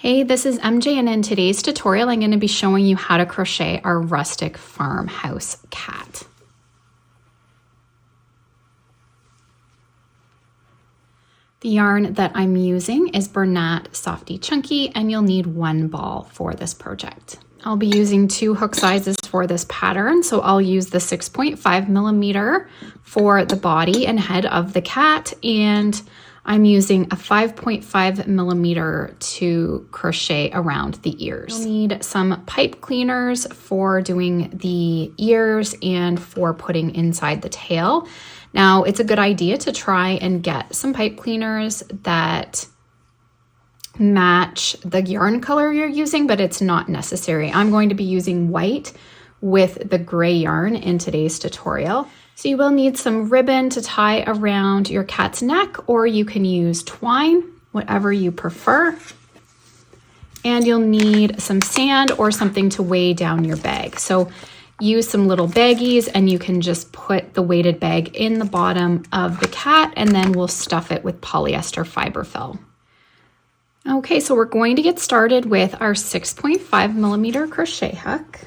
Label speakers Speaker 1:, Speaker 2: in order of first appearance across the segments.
Speaker 1: Hey, this is MJ, and in today's tutorial, I'm going to be showing you how to crochet our Rustic Farmhouse Cat. The yarn that I'm using is Bernat Softee Chunky, and you'll need 1 ball for this project. I'll be using 2 hook sizes for this pattern, so I'll use the 6.5 millimeter for the body and head of the cat, and I'm using a 5.5 millimeter to crochet around the ears. You'll need some pipe cleaners for doing the ears and for putting inside the tail. Now, it's a good idea to try and get some pipe cleaners that match the yarn color you're using, but it's not necessary. I'm going to be using white with the gray yarn in today's tutorial. So you will need some ribbon to tie around your cat's neck, or you can use twine, whatever you prefer. And you'll need some sand or something to weigh down your bag. So use some little baggies and you can just put the weighted bag in the bottom of the cat, and then we'll stuff it with polyester fiber fill. Okay, so we're going to get started with our 6.5 millimeter crochet hook.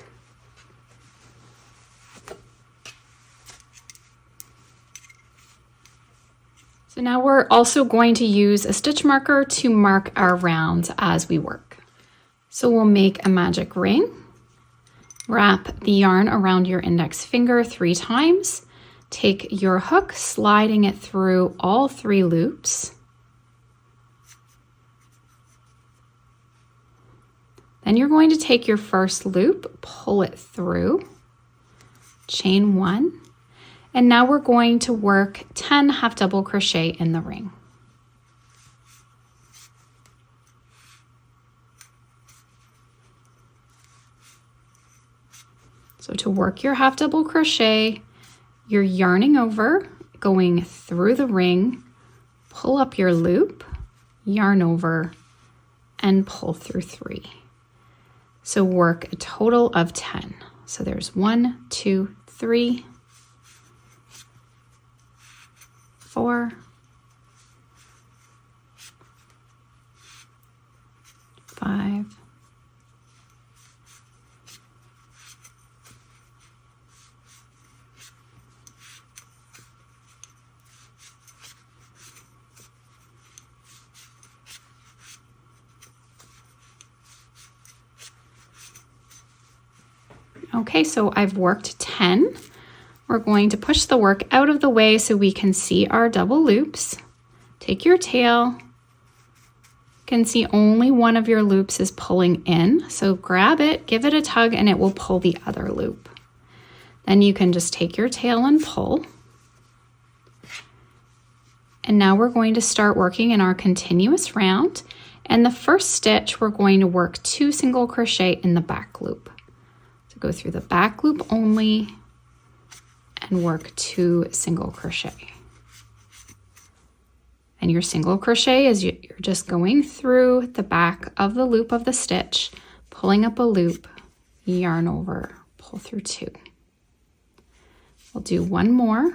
Speaker 1: So now we're also going to use a stitch marker to mark our rounds as we work. So we'll make a magic ring, wrap the yarn around your index finger 3 times, take your hook, sliding it through all 3 loops. Then you're going to take your first loop, pull it through, chain 1, and now we're going to work 10 half double crochet in the ring. So to work your half double crochet, you're yarning over, going through the ring, pull up your loop, yarn over, and pull through 3. So work a total of 10. So there's 1, 2, 3, 4, 5, 6. Okay, so I've worked 10. We're going to push the work out of the way so we can see our double loops. Take your tail. You can see only one of your loops is pulling in, so grab it, give it a tug, and it will pull the other loop. Then you can just take your tail and pull. And now we're going to start working in our continuous round. And the first stitch, we're going to work 2 single crochet in the back loop. So go through the back loop only and work 2 single crochet. And your single crochet is you're just going through the back of the loop of the stitch, pulling up a loop, yarn over, pull through 2. We'll do 1 more,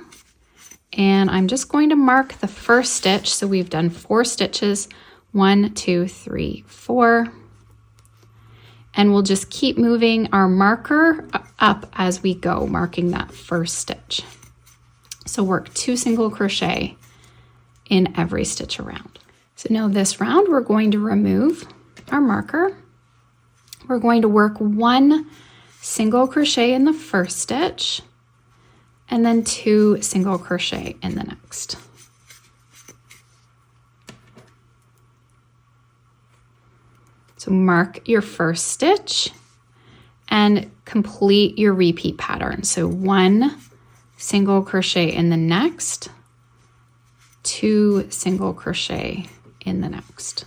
Speaker 1: and I'm just going to mark the first stitch. So we've done 4 stitches, 1, 2, 3, 4. And we'll just keep moving our marker up as we go, marking that first stitch. So work 2 single crochet in every stitch around. So now this round, we're going to remove our marker. We're going to work 1 single crochet in the first stitch, and then 2 single crochet in the next. So mark your first stitch and complete your repeat pattern. So 1 single crochet in the next, 2 single crochet in the next.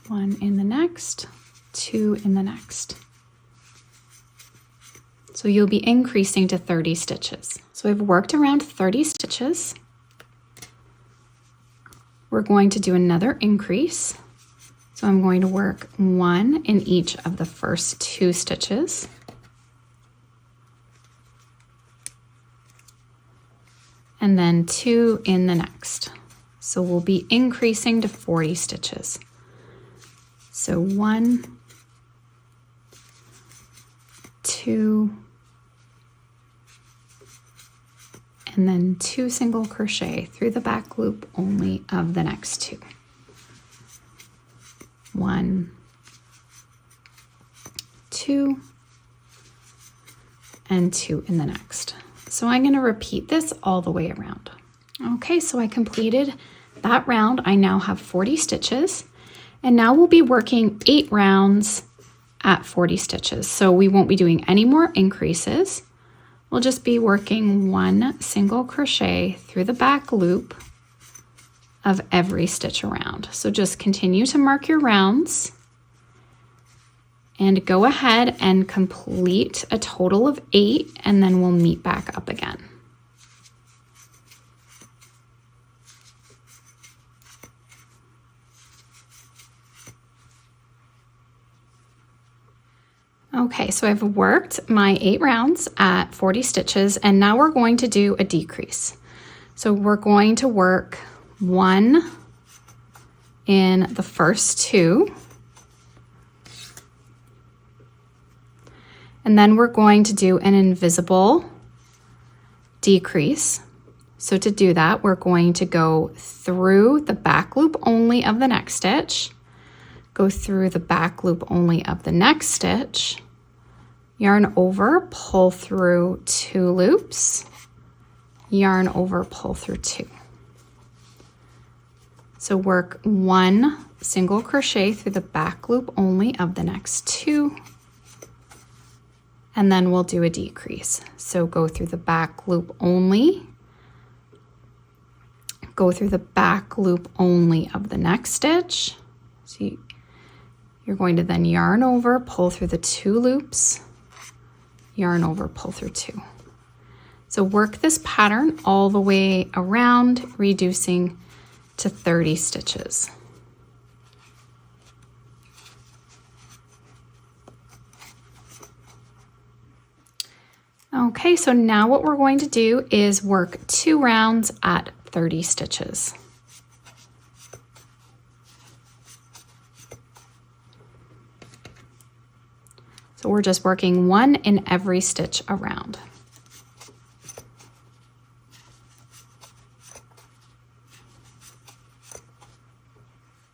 Speaker 1: One in the next, 2 in the next. So you'll be increasing to 30 stitches. So I've worked around 30 stitches. We're going to do another increase. So I'm going to work 1 in each of the first 2 stitches. and then 2 in the next. So we'll be increasing to 40 stitches. So 1, 2, and then 2 single crochet through the back loop only of the next 2. 1, 2, and 2 in the next. So I'm going to repeat this all the way around. Okay, so I completed that round. I now have 40 stitches, and now we'll be working 8 rounds at 40 stitches. So we won't be doing any more increases. We'll just be working 1 single crochet through the back loop of every stitch around. So just continue to mark your rounds and go ahead and complete a total of 8, and then we'll meet back up again. Okay, so I've worked my 8 rounds at 40 stitches, and now we're going to do a decrease. So we're going to work 1 in the first 2, and then we're going to do an invisible decrease. So to do that, we're going to go through the back loop only of the next stitch, go through the back loop only of the next stitch, yarn over, pull through 2 loops, yarn over, pull through 2. So work 1 single crochet through the back loop only of the next 2, and then we'll do a decrease. So go through the back loop only, go through the back loop only of the next stitch. So you're going to then yarn over, pull through the 2 loops, yarn over, pull through 2. So work this pattern all the way around, reducing to 30 stitches. Okay, so now what we're going to do is work 2 rounds at 30 stitches. So we're just working 1 in every stitch around.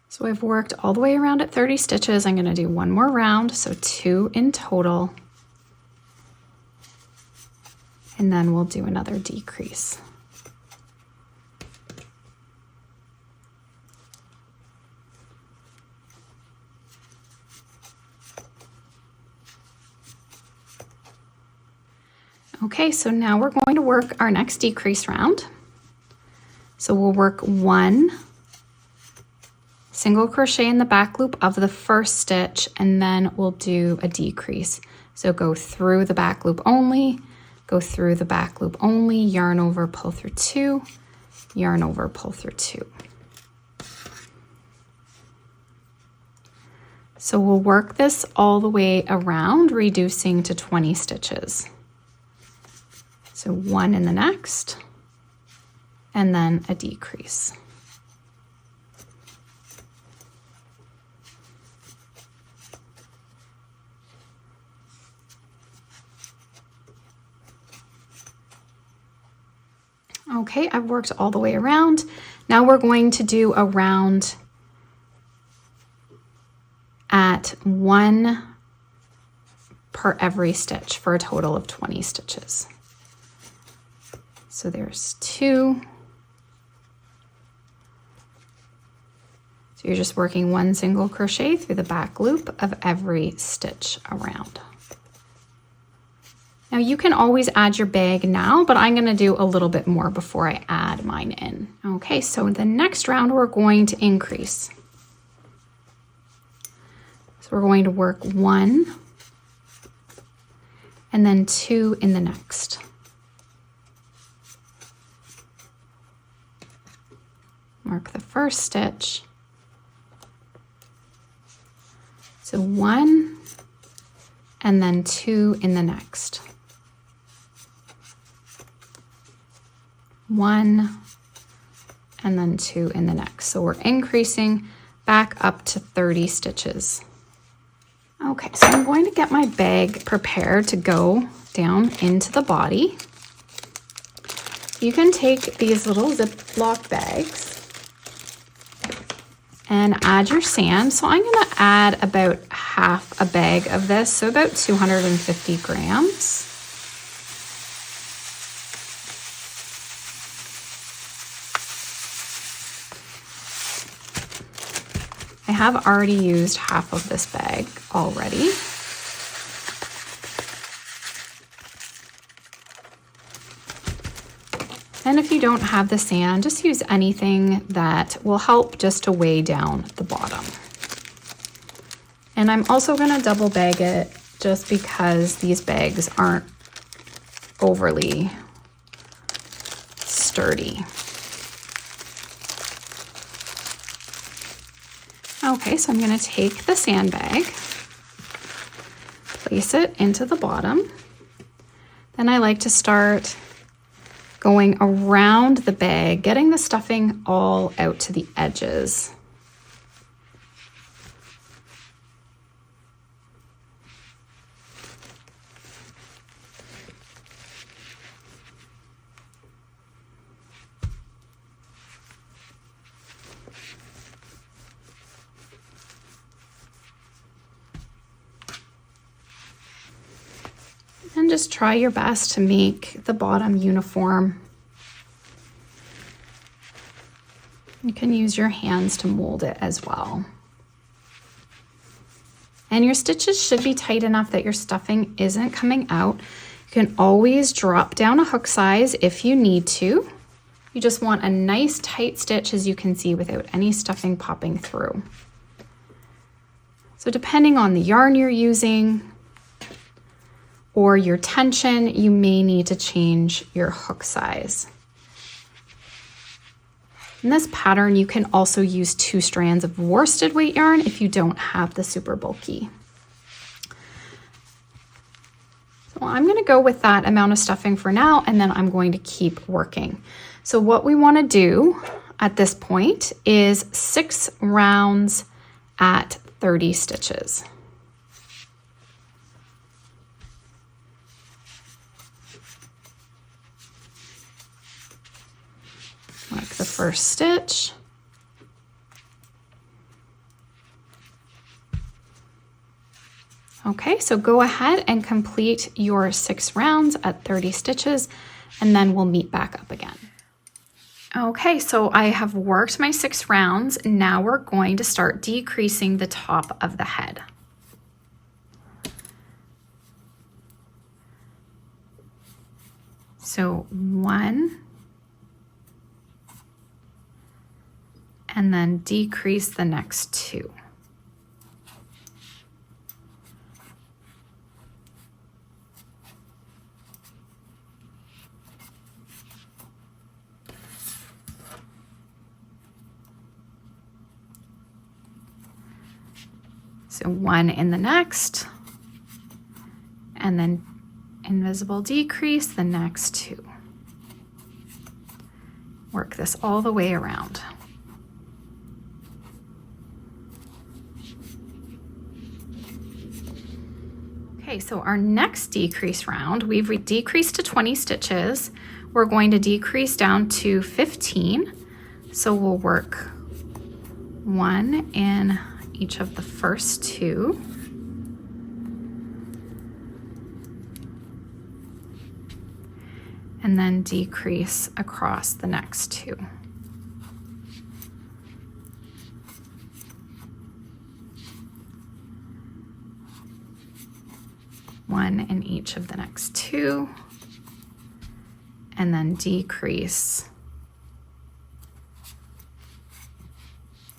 Speaker 1: So I've worked all the way around at 30 stitches. I'm going to do 1 more round, so 2 in total. And then we'll do another decrease. Okay, so now we're going to work our next decrease round. So we'll work 1 single crochet in the back loop of the first stitch, and then we'll do a decrease. So go through the back loop only, go through the back loop only, yarn over, pull through 2, yarn over, pull through 2. So we'll work this all the way around, reducing to 20 stitches. So 1 in the next, and then a decrease. Okay, I've worked all the way around. Now we're going to do a round at 1 per every stitch for a total of 20 stitches. So there's 2. So you're just working 1 single crochet through the back loop of every stitch around. Now you can always add your bag now, but I'm going to do a little bit more before I add mine in. Okay, so the next round we're going to increase. So we're going to work 1 and then 2 in the next. Mark the first stitch. So 1 and then 2 in the next. 1, and then 2 in the next. So we're increasing back up to 30 stitches. Okay, so I'm going to get my bag prepared to go down into the body. You can take these little Ziploc bags and add your sand. So I'm going to add about half a bag of this, so about 250 grams. I have already used half of this bag already. And if you don't have the sand, just use anything that will help just to weigh down the bottom. And I'm also going to double bag it just because these bags aren't overly sturdy. Okay, so I'm going to take the sandbag, place it into the bottom. Then I like to start going around the bag, getting the stuffing all out to the edges. And just try your best to make the bottom uniform. You can use your hands to mold it as well. And your stitches should be tight enough that your stuffing isn't coming out. You can always drop down a hook size if you need to. You just want a nice tight stitch, as you can see, without any stuffing popping through. So depending on the yarn you're using, or your tension, you may need to change your hook size. In this pattern, you can also use 2 strands of worsted weight yarn if you don't have the super bulky. So I'm going to go with that amount of stuffing for now, and then I'm going to keep working. So what we want to do at this point is 6 rounds at 30 stitches. Mark the first stitch. Okay, so go ahead and complete your 6 rounds at 30 stitches, and then we'll meet back up again. Okay, so I have worked my 6 rounds. Now we're going to start decreasing the top of the head. So 1, and then decrease the next 2. So 1 in the next, and then invisible decrease the next 2. Work this all the way around. Okay, so our next decrease round, we've decreased to 20 stitches. We're going to decrease down to 15. So we'll work 1 in each of the first 2. And then decrease across the next 2. One in each of the next 2, and then decrease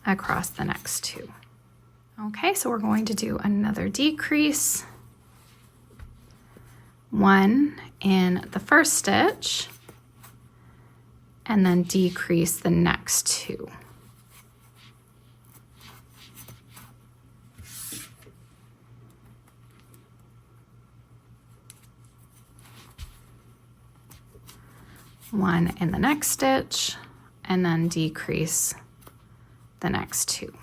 Speaker 1: across the next 2. Okay, so we're going to do another decrease. 1 in the first stitch, and then decrease the next 2. one in the next stitch, and then decrease the next 2.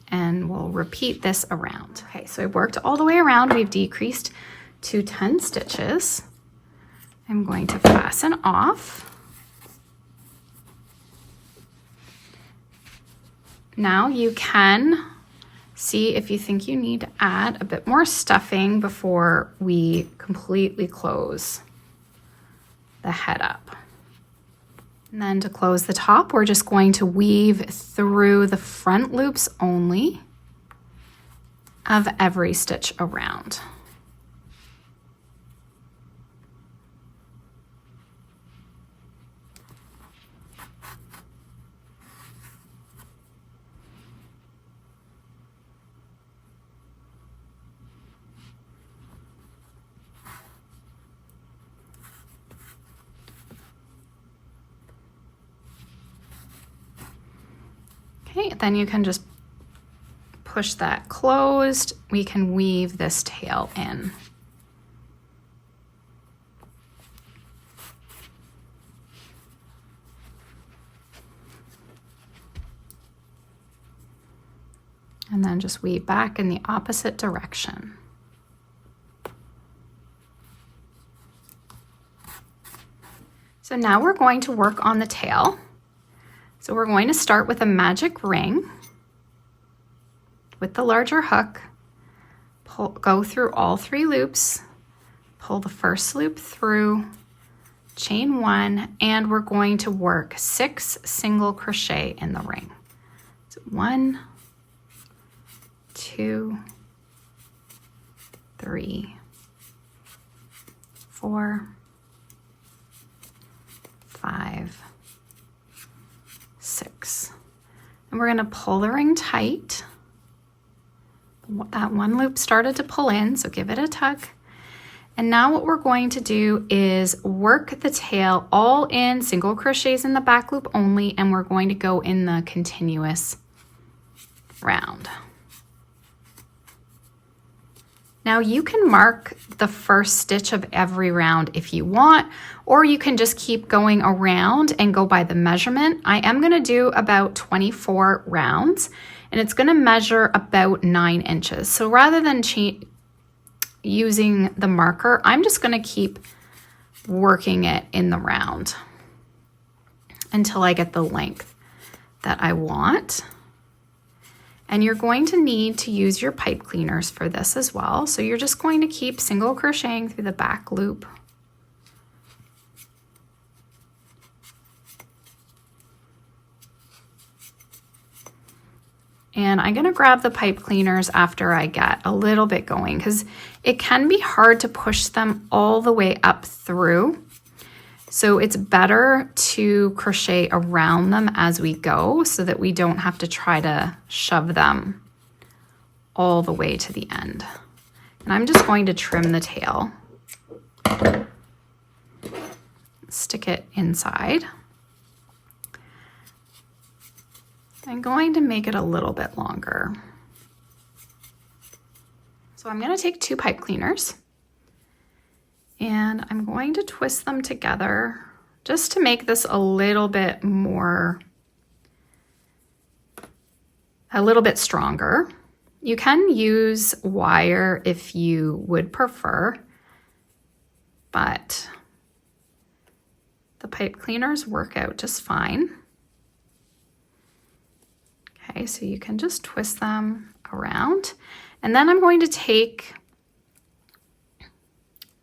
Speaker 1: And we'll repeat this around. Okay, so I worked all the way around. We've decreased to 10 stitches. I'm going to fasten off. Now you can see if you think you need to add a bit more stuffing before we completely close the head up. And then to close the top, we're just going to weave through the front loops only of every stitch around. Okay, then you can just push that closed. We can weave this tail in. And then just weave back in the opposite direction. So now we're going to work on the tail. So we're going to start with a magic ring with the larger hook, go through all 3 loops, pull the first loop through, chain 1, and we're going to work 6 single crochet in the ring. So 1, 2, 3, 4, 5, 6. And we're going to pull the ring tight. That one loop started to pull in, so give it a tug. And now what we're going to do is work the tail all in single crochets in the back loop only, and we're going to go in the continuous round. Now you can mark the first stitch of every round if you want, or you can just keep going around and go by the measurement. I am going to do about 24 rounds, and it's going to measure about 9 inches. So rather than using the marker, I'm just going to keep working it in the round until I get the length that I want. And you're going to need to use your pipe cleaners for this as well. So you're just going to keep single crocheting through the back loop. And I'm gonna grab the pipe cleaners after I get a little bit going, because it can be hard to push them all the way up through. So it's better to crochet around them as we go so that we don't have to try to shove them all the way to the end. And I'm just going to trim the tail. Stick it inside. I'm going to make it a little bit longer. So I'm going to take 2 pipe cleaners. And I'm going to twist them together just to make this a little bit stronger. You can use wire if you would prefer, but the pipe cleaners work out just fine. Okay, so you can just twist them around. And then I'm going to take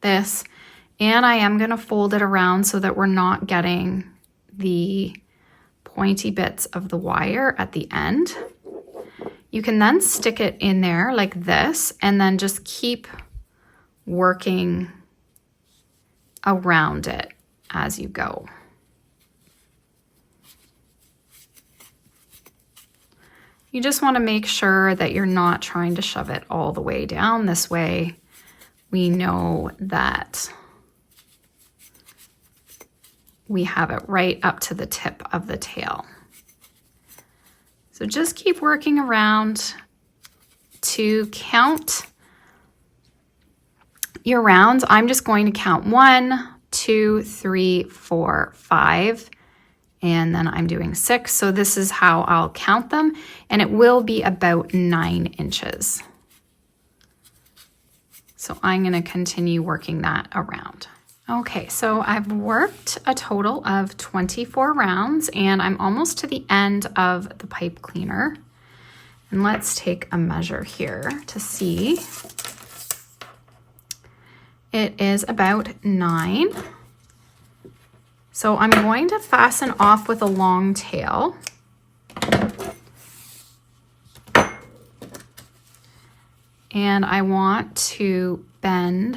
Speaker 1: this, and I am going to fold it around so that we're not getting the pointy bits of the wire at the end. You can then stick it in there like this and then just keep working around it as you go. You just want to make sure that you're not trying to shove it all the way down. This way we know that we have it right up to the tip of the tail. So just keep working around to count your rounds, I'm just going to count 1, 2, 3, 4, 5, and then I'm doing 6. So this is how I'll count them, and it will be about 9 inches. So I'm going to continue working that around. Okay, so I've worked a total of 24 rounds, and I'm almost to the end of the pipe cleaner. And let's take a measure here to see. It is about 9. So I'm going to fasten off with a long tail. And I want to bend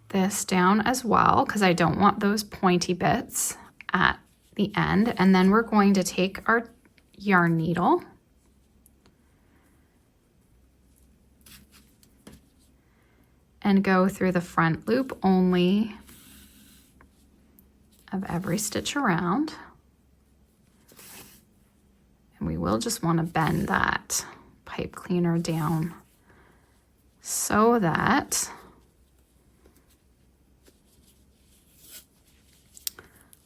Speaker 1: this down as well, because I don't want those pointy bits at the end. And then we're going to take our yarn needle and go through the front loop only of every stitch around. And we will just want to bend that pipe cleaner down so that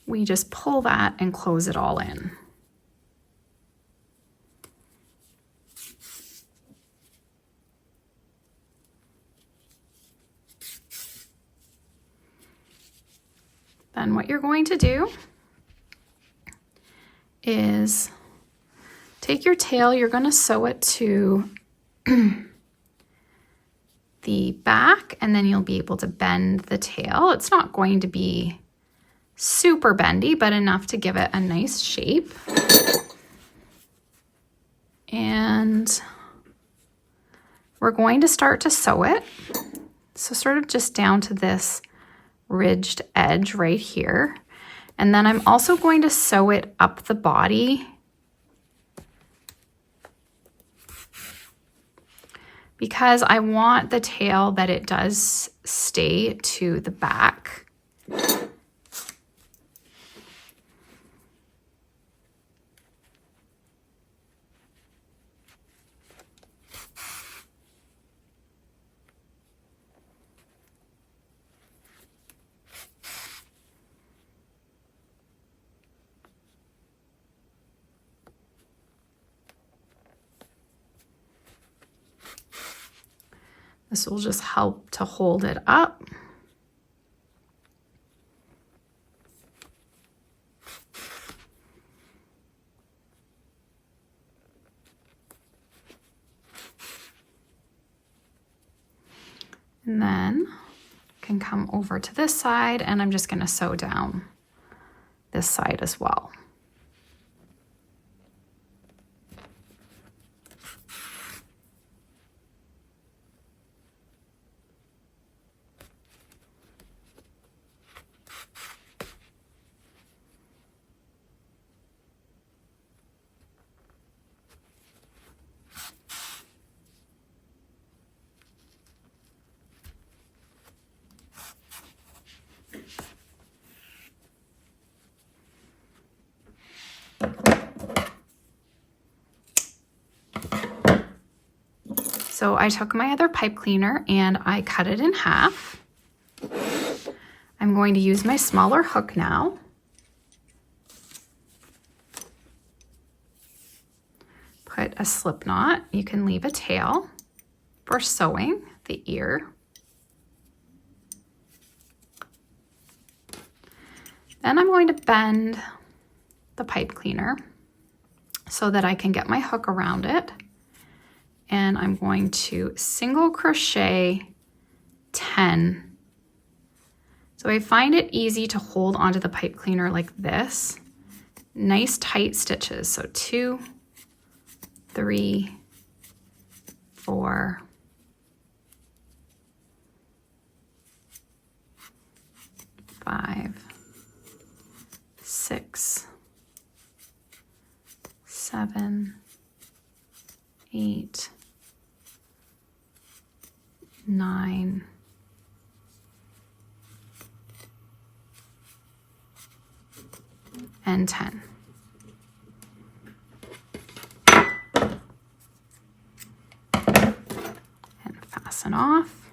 Speaker 1: we just pull that and close it all in. Then what you're going to do is take your tail, you're going to sew it to the back, and then you'll be able to bend the tail. It's not going to be super bendy, but enough to give it a nice shape. And we're going to start to sew it. So sort of just down to this ridged edge right here. And then I'm also going to sew it up the body because I want the tail that it does stay to the back. This will just help to hold it up. And then I can come over to this side, and I'm just going to sew down this side as well. So I took my other pipe cleaner and I cut it in half. I'm going to use my smaller hook now. Put a slip knot. You can leave a tail for sewing the ear. Then I'm going to bend the pipe cleaner so that I can get my hook around it. And I'm going to single crochet 10. So I find it easy to hold onto the pipe cleaner like this. Nice tight stitches. So 2, 3, 4, 5, 6, 7, 8, 9, 10. and off.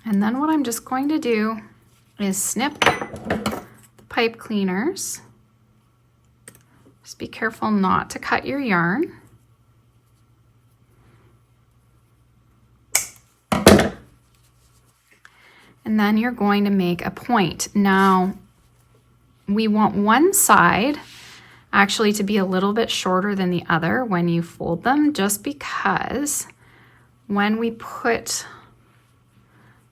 Speaker 1: And then what I'm just going to do is snip the pipe cleaners. Just be careful not to cut your yarn. And then you're going to make a point. Now, we want one side actually to be a little bit shorter than the other when you fold them, just because when we put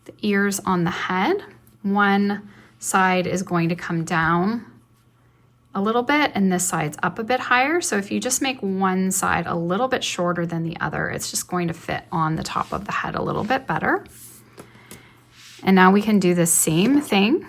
Speaker 1: the ears on the head, one side is going to come down a little bit and this side's up a bit higher. So if you just make one side a little bit shorter than the other, it's just going to fit on the top of the head a little bit better. And now we can do the same thing.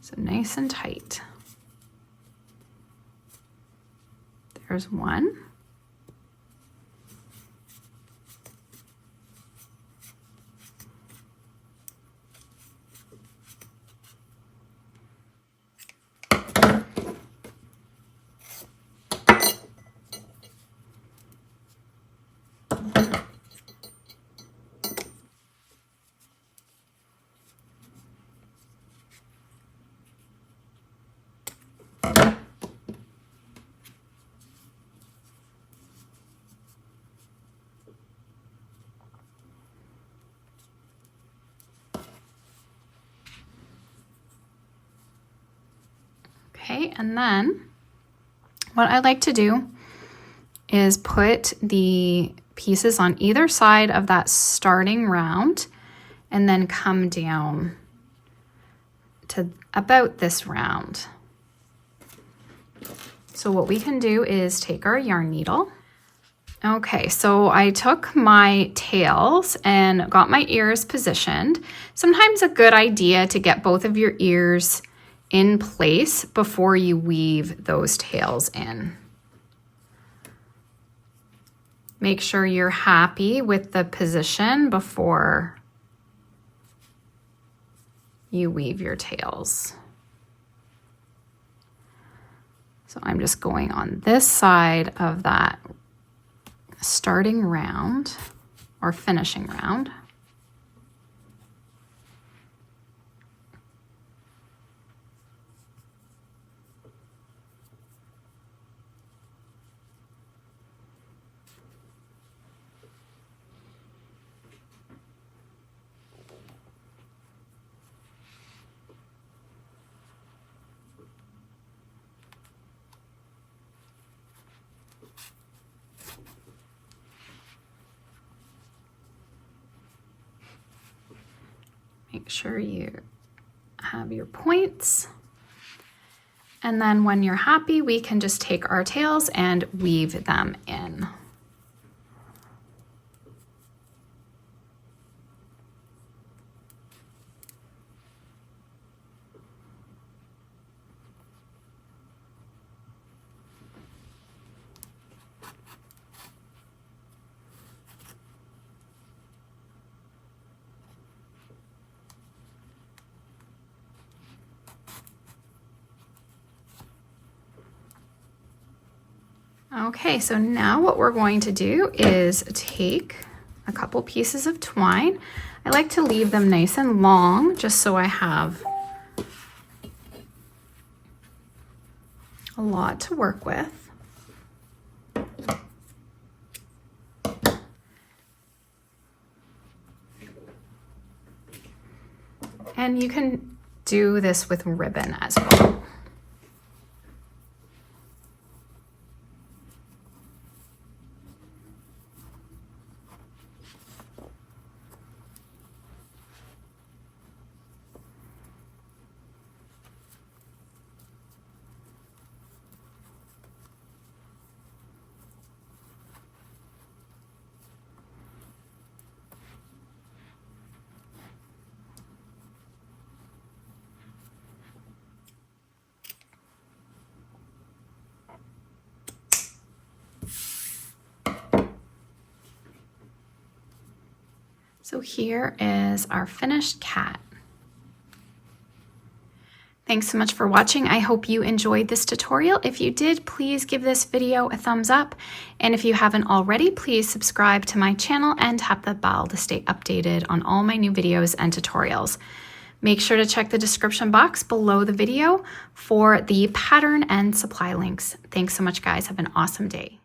Speaker 1: So nice and tight. There's one. Okay, and then what I like to do is put the pieces on either side of that starting round and then come down to about this round. So what we can do is take our yarn needle. Okay, so I took my tails and got my ears positioned. Sometimes a good idea to get both of your ears in place before you weave those tails in. Make sure you're happy with the position before you weave your tails. So I'm just going on this side of that starting round or finishing round. Make sure you have your points. And then when you're happy, we can just take our tails and weave them in. Okay, so now what we're going to do is take a couple pieces of twine. I like to leave them nice and long just so I have a lot to work with. And you can do this with ribbon as well. So here is our finished cat. Thanks so much for watching. I hope you enjoyed this tutorial. If you did, please give this video a thumbs up. And if you haven't already, please subscribe to my channel and tap the bell to stay updated on all my new videos and tutorials. Make sure to check the description box below the video for the pattern and supply links. Thanks so much, guys. Have an awesome day.